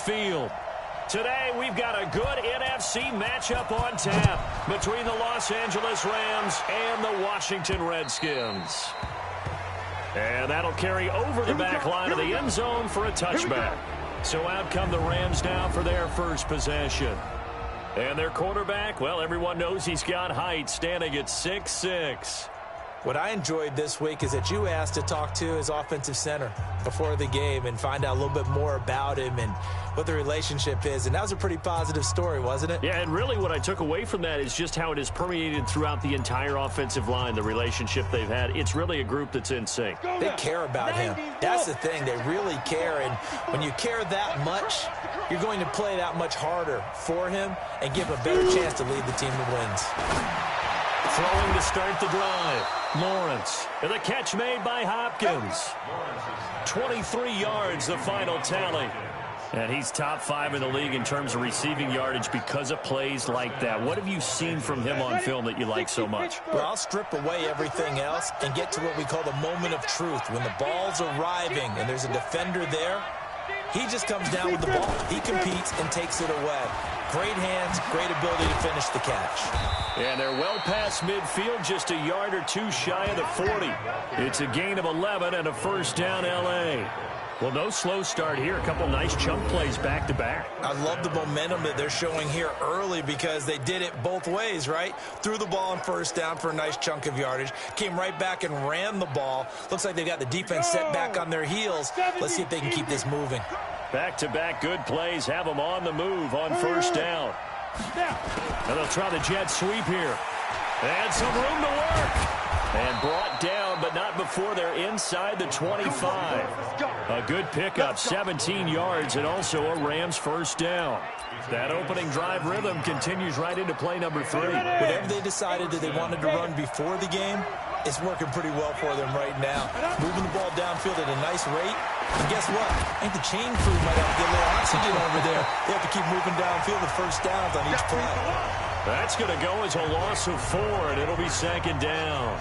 Field. Today, we've got a good NFC matchup on tap between the Los Angeles Rams and the Washington Redskins. And that'll carry over the back line of the end zone for a touchback. So out come the Rams now for their first possession. And their quarterback, well, everyone knows he's got height, standing at 6'6". What I enjoyed this week is that you asked to talk to his offensive center before the game and find out a little bit more about him and what the relationship is. And that was a pretty positive story, wasn't it? Yeah, and really what I took away from that is just how it has permeated throughout the entire offensive line, the relationship they've had. It's really a group that's in sync. They care about him. That's the thing. They really care. And when you care that much, you're going to play that much harder for him and give him a better chance to lead the team to wins. Throwing to start the drive. Lawrence. And the catch made by Hopkins. 23 yards, the final tally. And he's top 5 in the league in terms of receiving yardage because of plays like that. What have you seen from him on film that you like so much? Well, I'll strip away everything else and get to what we call the moment of truth. When the ball's arriving and there's a defender there, he just comes down with the ball. He competes and takes it away. Great hands, great ability to finish the catch. And they're well past midfield, just a yard or two shy of the 40. It's a gain of 11 and a first down, L.A. Well, no slow start here. A couple nice chunk plays back-to-back. I love the momentum that they're showing here early because they did it both ways, right? Threw the ball on first down for a nice chunk of yardage. Came right back and ran the ball. Looks like they got the defense set back on their heels. Let's see if they can keep this moving. Back-to-back good plays have them on the move on first down. And they'll try the jet sweep here. And some room to work. And brought down, but not before they're inside the 25. A good pickup, 17 yards, and also a Rams first down. That opening drive rhythm continues right into play number 3. Whatever they decided that they wanted to run before the game, it's working pretty well for them right now. Moving the ball downfield at a nice rate. And guess what? I think the chain crew might have to get a little oxygen over there. They have to keep moving downfield with first downs on each play. That's going to go as a loss of 4, and it'll be second down.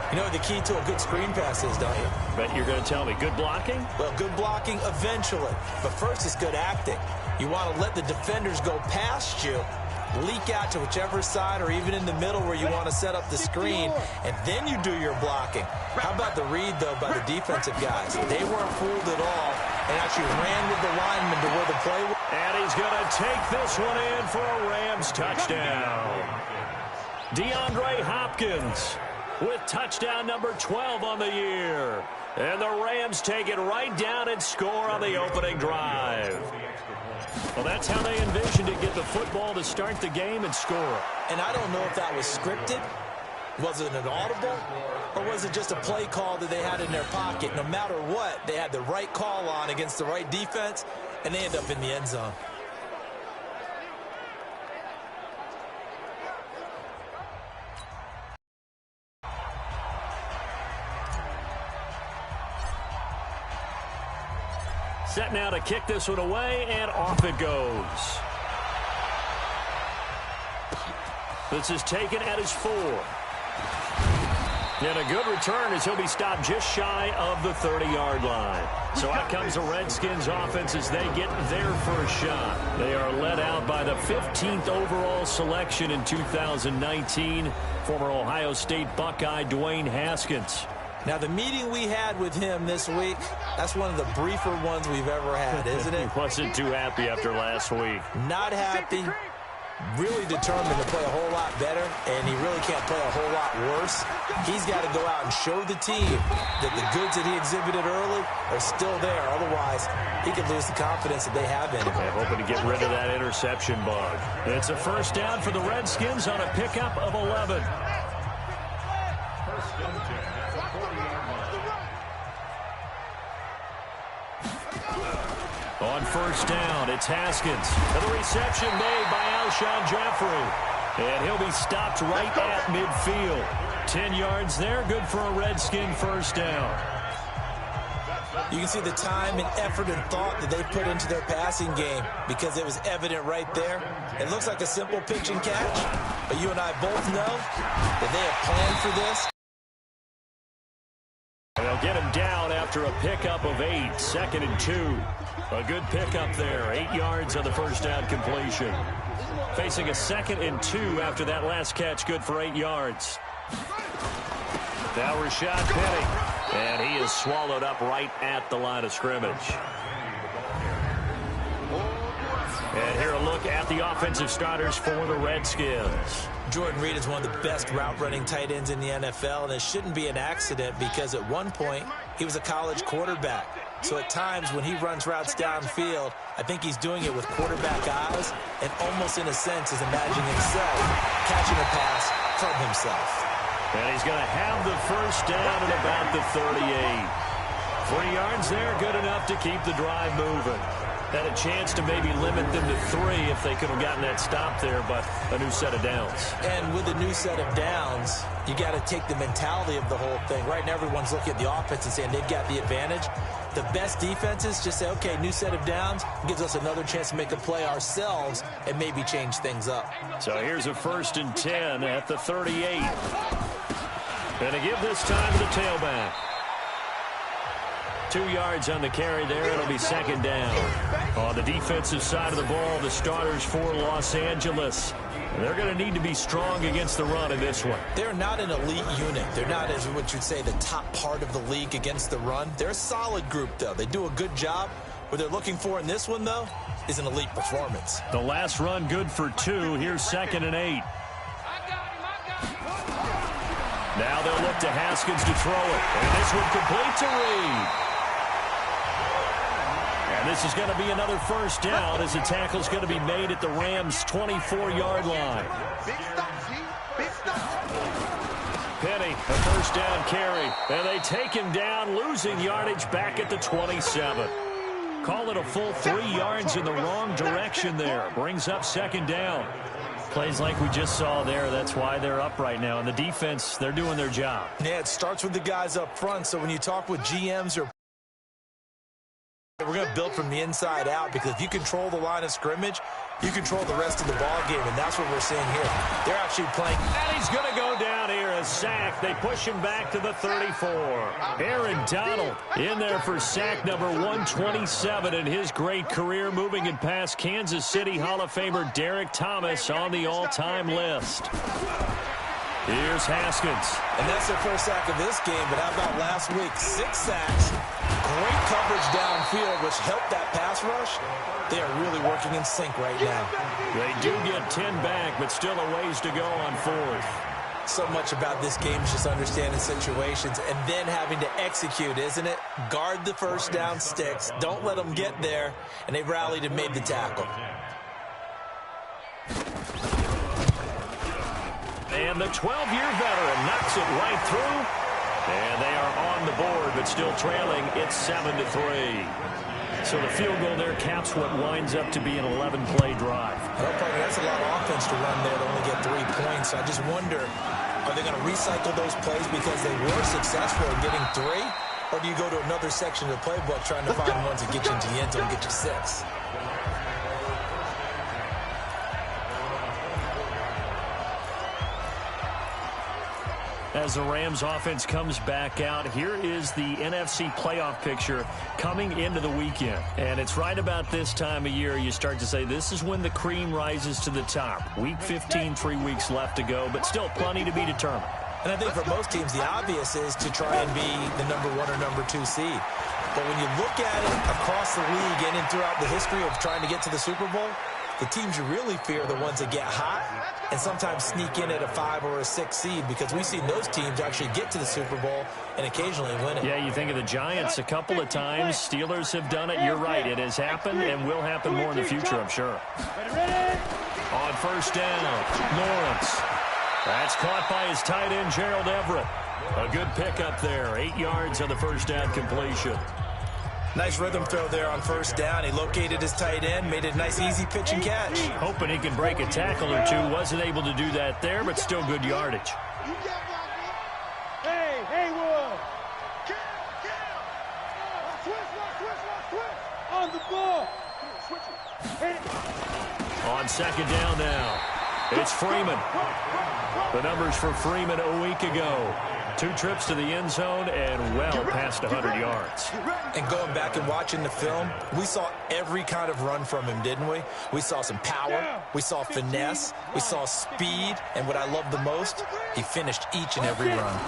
You know what the key to a good screen pass is, don't you? Bet you're going to tell me. Good blocking? Well, good blocking eventually. But first, it's good acting. You want to let the defenders go past you, leak out to whichever side or even in the middle where you want to set up the screen, and then you do your blocking. How about the read, though, by the defensive guys? They weren't fooled at all and actually ran with the lineman to where the play was. And he's going to take this one in for a Rams touchdown. DeAndre Hopkins with touchdown number 12 on the year. And the Rams take it right down and score on the opening drive. Well, that's how they envisioned it, get the football to start the game and score. And I don't know if that was scripted. Was it an audible? Or was it just a play call that they had in their pocket? No matter what, they had the right call on against the right defense, and they end up in the end zone. Set now to kick this one away, and off it goes. This is taken at his 4. And a good return as he'll be stopped just shy of the 30-yard line. So out comes the Redskins offense as they get their first shot. They are led out by the 15th overall selection in 2019, former Ohio State Buckeye Dwayne Haskins. Now, the meeting we had with him this week, that's one of the briefer ones we've ever had, isn't it? He wasn't too happy after last week. Not happy. Really determined to play a whole lot better, and he really can't play a whole lot worse. He's got to go out and show the team that the goods that he exhibited early are still there. Otherwise, he could lose the confidence that they have in him. Yeah, hoping to get rid of that interception bug. It's a first down for the Redskins on a pickup of 11. On first down, it's Haskins. And the reception made by Alshon Jeffrey. And he'll be stopped right at midfield. 10 yards there, good for a Redskin first down. You can see the time and effort and thought that they put into their passing game because it was evident right there. It looks like a simple pitch and catch, but you and I both know that they have planned for this. They'll get him down after a pickup of 8, 2nd and 2. A good pickup there, 8 yards on the first down completion. Facing a 2nd and 2 after that last catch, good for 8 yards. Now Rashad Penny, and he is swallowed up right at the line of scrimmage. And here a look at the offensive starters for the Redskins. Jordan Reed is one of the best route-running tight ends in the NFL, and it shouldn't be an accident because at one point he was a college quarterback. So at times when he runs routes downfield, I think he's doing it with quarterback eyes and almost in a sense is imagining himself catching a pass from himself. And he's going to have the first down at about the 38. 3 yards there, good enough to keep the drive moving. Had a chance to maybe limit them to 3 if they could have gotten that stop there, but a new set of downs. And with a new set of downs, you got to take the mentality of the whole thing. Right now, everyone's looking at the offense and saying they've got the advantage. The best defenses just say, okay, new set of downs, gives us another chance to make a play ourselves and maybe change things up. So here's a 1st and 10 at the 38. And to give this time to the tailback. 2 yards on the carry there. It'll be 2nd down. On the defensive side of the ball, the starters for Los Angeles. They're going to need to be strong against the run in this one. They're not an elite unit. They're not, as what you'd say, the top part of the league against the run. They're a solid group, though. They do a good job. What they're looking for in this one, though, is an elite performance. The last run good for 2. Here's 2nd and 8. Now they'll look to Haskins to throw it. And this one complete to Reed. And this is going to be another first down as the tackle's going to be made at the Rams' 24-yard line. Penny, a first down carry. And they take him down, losing yardage back at the 27. Call it a full 3 yards in the wrong direction there. Brings up 2nd down. Plays like we just saw there. That's why they're up right now. And the defense, they're doing their job. Yeah, it starts with the guys up front. So when you talk with GMs or we're going to build from the inside out, because if you control the line of scrimmage, you control the rest of the ball game, and that's what we're seeing here. They're actually playing. And he's going to go down here, a sack. They push him back to the 34. Aaron Donald in there for sack number 127 in his great career, moving it past Kansas City Hall of Famer Derek Thomas on the all-time list. Here's Haskins. And that's their first sack of this game, but how about last week? 6 sacks. Great coverage downfield, which helped that pass rush. They are really working in sync right now. They do get 10 back, but still a ways to go on 4th. So much about this game is just understanding situations and then having to execute, isn't it? Guard the first down sticks. Don't let them get there. And they rallied and made the tackle. And the 12-year veteran knocks it right through. And they are on the board, but still trailing. It's 7-3. So the field goal there caps what winds up to be an 11-play drive. Well, partner, that's a lot of offense to run there to only get 3 points. I just wonder, are they going to recycle those plays because they were successful in getting 3? Or do you go to another section of the playbook trying to find ones that get you into the end zone and get you 6? As the Rams offense comes back out, here is the NFC playoff picture coming into the weekend. And it's right about this time of year you start to say this is when the cream rises to the top. Week 15, 3 weeks left to go, but still plenty to be determined. And I think for most teams, the obvious is to try and be the number 1 or number 2 seed. But when you look at it across the league and throughout the history of trying to get to the Super Bowl, the teams you really fear are the ones that get hot and sometimes sneak in at a 5 or a 6 seed, because we've seen those teams actually get to the Super Bowl and occasionally win it. Yeah, you think of the Giants a couple of times. Steelers have done it. You're right. It has happened and will happen more in the future, I'm sure. On first down, Lawrence. That's caught by his tight end, Gerald Everett. A good pickup there. 8 yards on the first down completion. Nice rhythm throw there on first down. He located his tight end, made it a nice easy pitch and catch. Hoping he can break a tackle or two. Wasn't able to do that there, but still good yardage. Hey, Haywood. On the ball. On second down now. It's Freeman. The numbers for Freeman a week ago. 2 trips to the end zone and well past 100 yards. And going back and watching the film, we saw every kind of run from him, didn't we? We saw some power, we saw finesse, we saw speed, and what I love the most, he finished each and every run.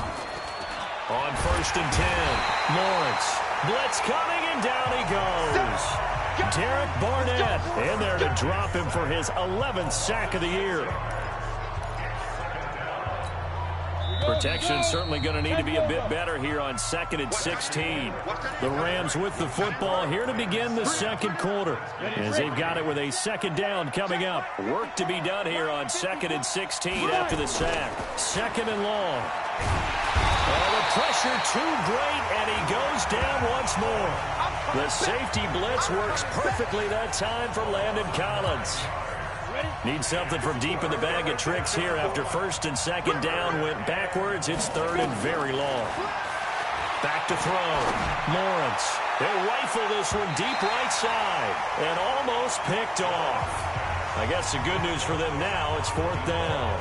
On 1st and 10, Lawrence. Blitz coming, and down he goes. Derek Barnett in there to drop him for his 11th sack of the year. Protection certainly going to need to be a bit better here on 2nd and 16. The Rams with the football here to begin the second quarter, as they've got it with a 2nd down coming up. Work to be done here on 2nd and 16 after the sack. 2nd and long. Oh, the pressure too great, and he goes down once more. The safety blitz works perfectly that time for Landon Collins. Needs something from deep in the bag of tricks here after 1st and 2nd down went backwards. It's 3rd and very long. Back to throw. Lawrence. They'll rifle this one deep right side and almost picked off. I guess the good news for them now, it's 4th down.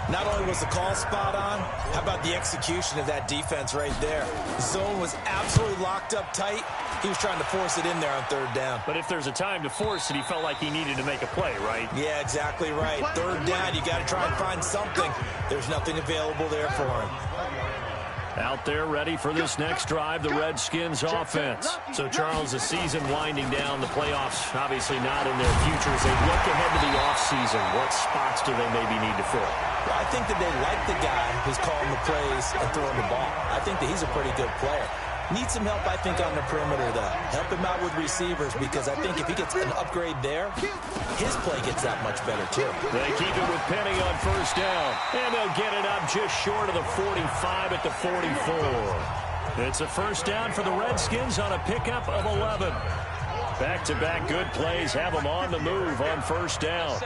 Not only was the call spot on, how about the execution of that defense right there? The zone was absolutely locked up tight. He was trying to force it in there on 3rd down. But if there's a time to force it, he felt like he needed to make a play, right? Yeah, exactly right. 3rd down, you got to try and find something. There's nothing available there for him. Out there ready for this next drive, the Redskins offense. So, Charles, the season winding down, the playoffs obviously not in their future. As they look ahead to the offseason, what spots do they maybe need to fill? Well, I think that they like the guy who's calling the plays and throwing the ball. I think that he's a pretty good player. Needs some help, I think, on the perimeter, though. Help him out with receivers, because I think if he gets an upgrade there, his play gets that much better, too. They keep it with Penny on 1st down, and they'll get it up just short of the 45 at the 44. It's a 1st down for the Redskins on a pickup of 11. Back-to-back good plays have them on the move on 1st down.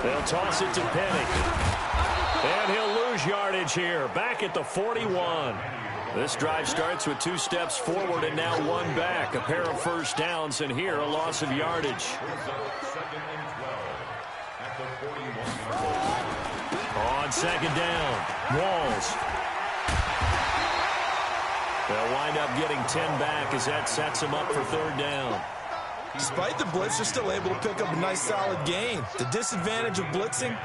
They'll toss it to Penny. And he'll lose yardage here, back at the 41. This drive starts with 2 steps forward and now 1 back. A pair of 1st downs, and here a loss of yardage. On 2nd down, Walls. They'll wind up getting 10 back as that sets them up for 3rd down. Despite the blitz, they're still able to pick up a nice solid gain. The disadvantage of blitzing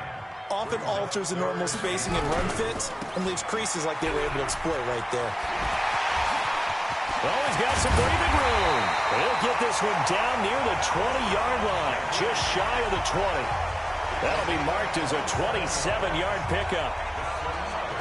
often alters the normal spacing and run fits and leaves creases like they were able to exploit right there. Oh, he's got some breathing room. He'll get this one down near the 20-yard line, just shy of the 20. That'll be marked as a 27-yard pickup.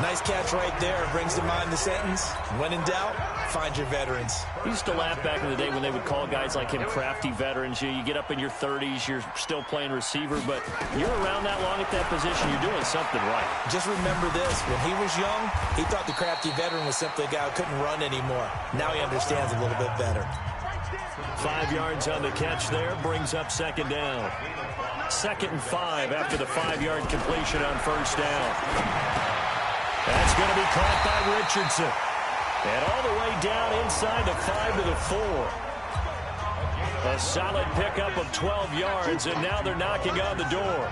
Nice catch right there. Brings to mind the sentence, when in doubt, find your veterans. We used to laugh back in the day when they would call guys like him crafty veterans. You get up in your 30s, you're still playing receiver, but you're around that long at that position, you're doing something right. Just remember this. When he was young, he thought the crafty veteran was simply a guy who couldn't run anymore. Now he understands a little bit better. 5 yards on the catch there, brings up 2nd down. 2nd and 5 after the 5-yard completion on 1st down. That's going to be caught by Richardson. And all the way down inside the 5 to the 4. A solid pickup of 12 yards, and now they're knocking on the door.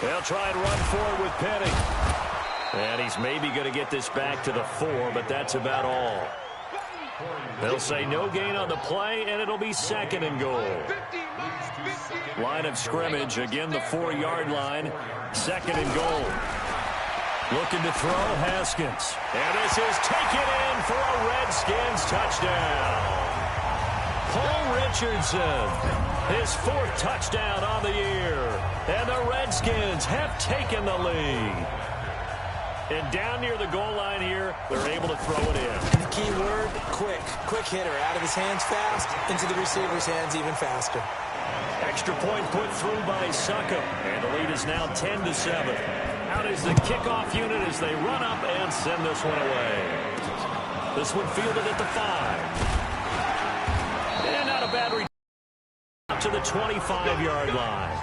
They'll try and run forward with Penny. And he's maybe going to get this back to the 4, but that's about all. They'll say no gain on the play, and it'll be 2nd and goal. Line of scrimmage, again the 4-yard line. 2nd and goal. Looking to throw, Haskins. And this is taken in for a Redskins touchdown. Paul Richardson, his 4th touchdown on the year. And the Redskins have taken the lead. And down near the goal line here, they're able to throw it in. And the key word, quick. Quick hitter. Out of his hands fast, into the receiver's hands even faster. Extra point put through by Suckup. And the lead is now 10-7. Out is the kickoff unit as they run up and send this one away. This one fielded at the 5. And not a bad return to the 25-yard line.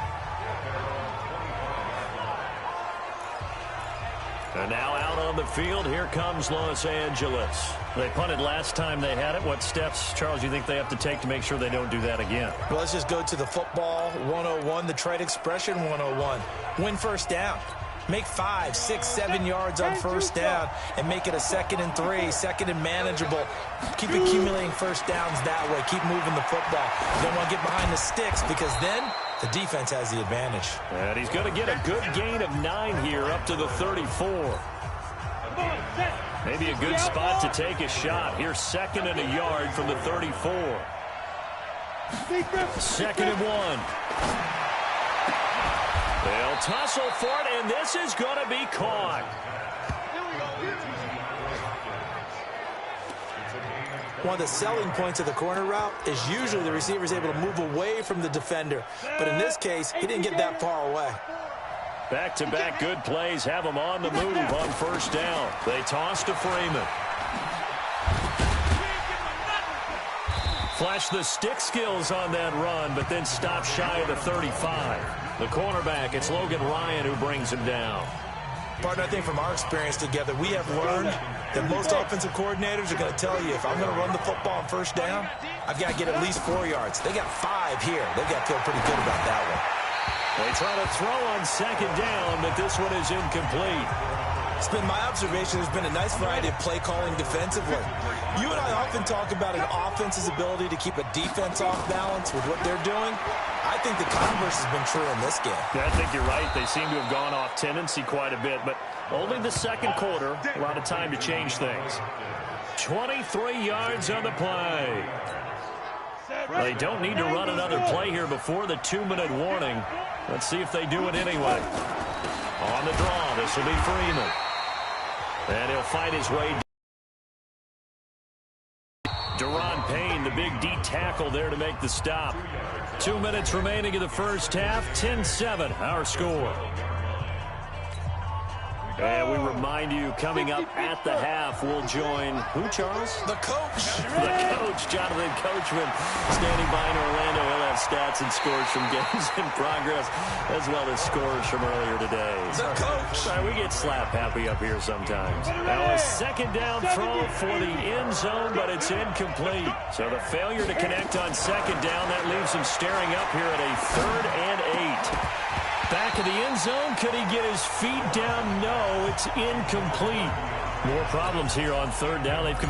And now out on the field, here comes Los Angeles. They punted last time they had it. What steps, Charles, you think they have to take to make sure they don't do that again? Well, let's just go to the football 101, the trade expression 101. Win first down. Make 5, 6, 7 yards on first down and make it a 2nd and 3, 2nd and manageable. Keep accumulating first downs that way. Keep moving the football. You don't want to get behind the sticks because then the defense has the advantage. And he's going to get a good gain of 9 here up to the 34. Maybe a good spot to take a shot. Here's 2nd and a yard from the 34. 2nd and 1. They'll tussle for it, and this is going to be caught. One of the selling points of the corner route is usually the receiver is able to move away from the defender. But in this case, he didn't get that far away. Back-to-back good plays have them on the move on first down. They toss to Freeman. Flash the stick skills on that run, but then stop shy of the 35. The cornerback, it's Logan Ryan who brings him down. Partner, I think from our experience together, we have learned that most offensive coordinators are going to tell you, if I'm going to run the football on first down, I've got to get at least 4 yards. They got 5 here. They've got to feel pretty good about that one. They try to throw on 2nd down, but this one is incomplete. It's been my observation there's been a nice variety of play calling defensively. You and I often talk about an offense's ability to keep a defense off balance with what they're doing. I think the converse has been true in this game. Yeah, I think you're right. They seem to have gone off tendency quite a bit, but only the 2nd quarter, a lot of time to change things. 23 yards on the play. They don't need to run another play here before the 2-minute warning. Let's see if they do it anyway. On the draw, this will be Freeman. And he'll fight his way. Deron Payne, the big D tackle there to make the stop. 2 minutes remaining in the first half. 10-7, our score. And we remind you, coming up at the half, we'll join who, Charles? The coach. The coach, Jonathan Coachman, standing by in Orlando. He'll have stats and scores from games in progress, as well as scores from earlier today. The coach. Sorry, we get slap happy up here sometimes. Now a 2nd down throw for the end zone, but it's incomplete. So the failure to connect on 2nd down, that leaves him staring up here at a 3rd and 8. Back of the end zone. Could he get his feet down? No, it's incomplete. More problems here on 3rd down. They've converted.